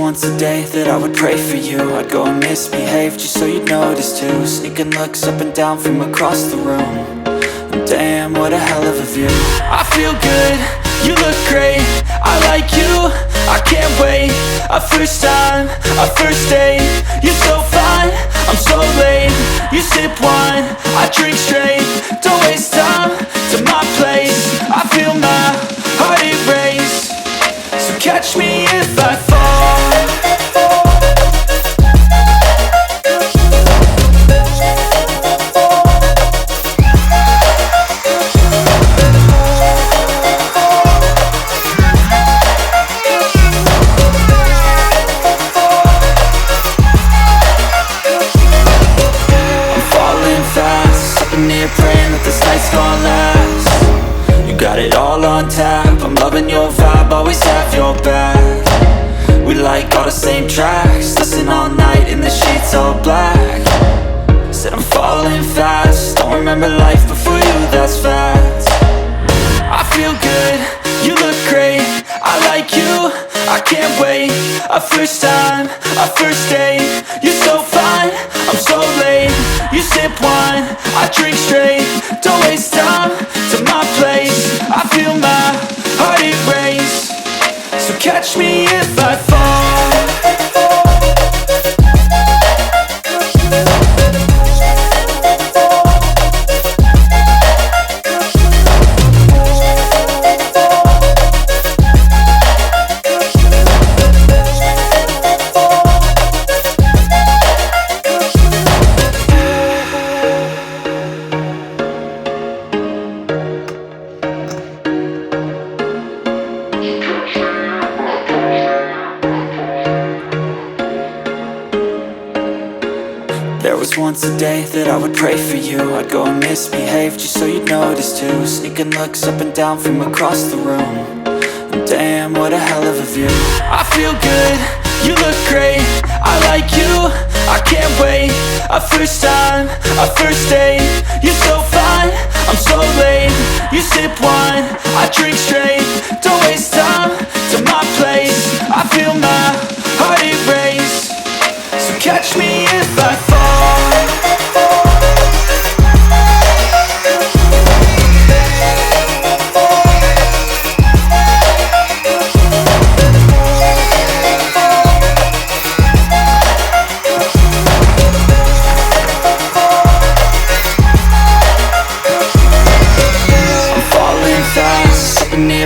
once a day that I would pray for you. I'd go and misbehave just so you'd notice too. Sneaking looks up and down from across the room. And damn, what a hell of a view. I feel good, you look great, I like you, I can't wait. A first time, a first date, you're so fine, I'm so late. You sip wine, I drink straight, don't waste time to my place. I feel my heart erase, so catch me if I fall. Praying that this night's gonna last. You got it all on tap, I'm loving your vibe, always have your back. We like all the same tracks, listen all night in the sheets all black. Said I'm falling fast, don't remember life before you, that's fact. I feel good, you look great, I like you, I can't wait. A first time, a first date, you're so fine, I'm so late. You sip wine, I drink straight, don't waste time to my place. I feel my heart erase, so catch me if I fall. There was once a day that I would pray for you. I'd go and misbehave just so you'd notice too. Sneaking looks up and down from across the room. And damn, what a hell of a view. I feel good, you look great, I like you, I can't wait. A first time, a first date, you're so fine, I'm so late. You sip wine, I drink straight, don't waste time to my place. I feel my heart erase, so catch me if I fall.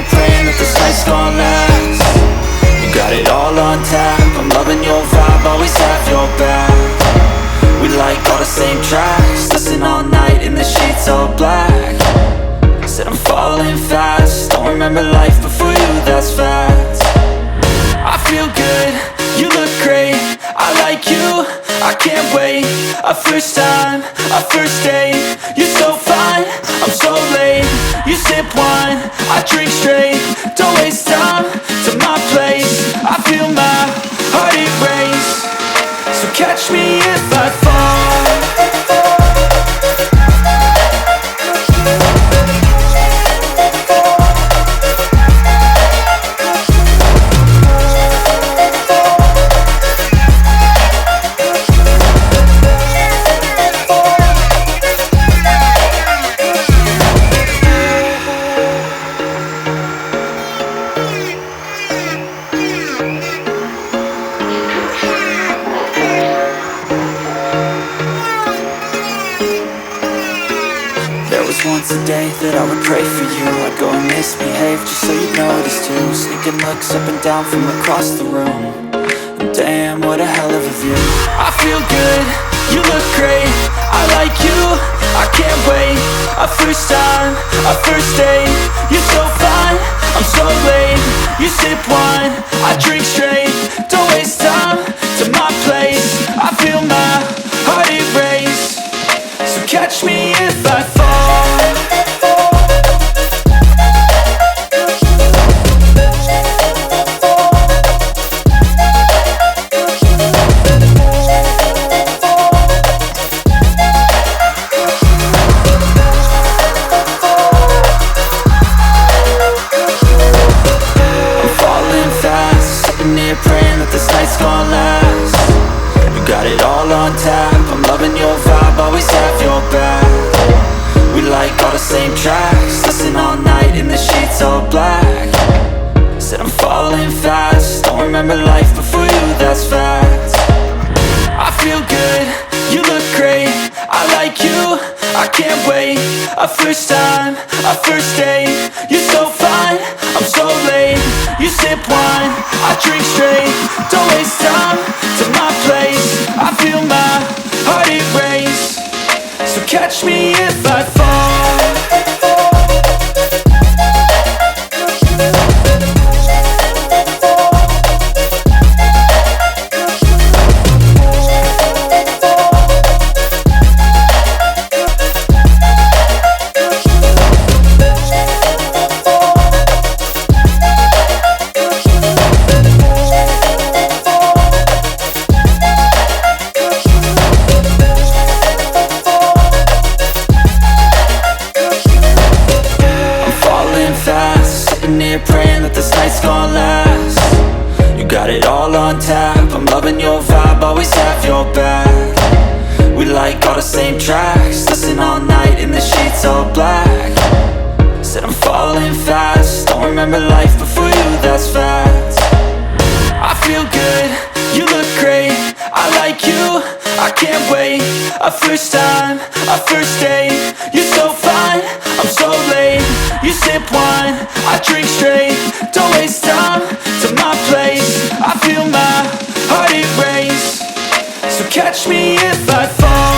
Praying that this night's gonna last. You got it all on tap, I'm loving your vibe, always have your back. We like all the same tracks, listen all night in the sheets all black. Said I'm falling fast, don't remember life before you, that's fact. I feel good, you look great, I like you, I can't wait. A first time, a first date, you're so fine, I'm so late. You sip wine, I drink straight, don't waste time to my place. I feel my heart erase, so catch me if I fall. Once a day that I would pray for you. I'd go and misbehave just so you'd notice too. Sneaking looks up and down from across the room. And damn, what a hell of a view. I feel good, you look great, I like you, I can't wait. A first time, a first date, you're so fine, I'm so late. You sip wine, I drink straight, don't waste time to my place. I feel my heart erase, so catch me if I fall. Praying that this night's loving your vibe, always have your back. We like all the same tracks, listen all night in the sheets all black. Said I'm falling fast, don't remember life before you, that's fact. I feel good, you look great, I like you, I can't wait. A first time, a first date, you're so fine, I'm so late. You sip wine, I drink straight, don't waste time to my place. I feel my heart it race, so catch me if I fall. Praying that this night's gonna last. You got it all on tap, I'm loving your vibe, always have your back. We like all the same tracks, listen all night in the sheets all black. Said I'm falling fast, don't remember life before you, that's fact. I feel good, you look great, I like you, I can't wait. A first time, a first date, you're so fine, I'm so late. You sip wine, I drink straight, don't waste time to my place. I feel my heart it race, so catch me if I fall.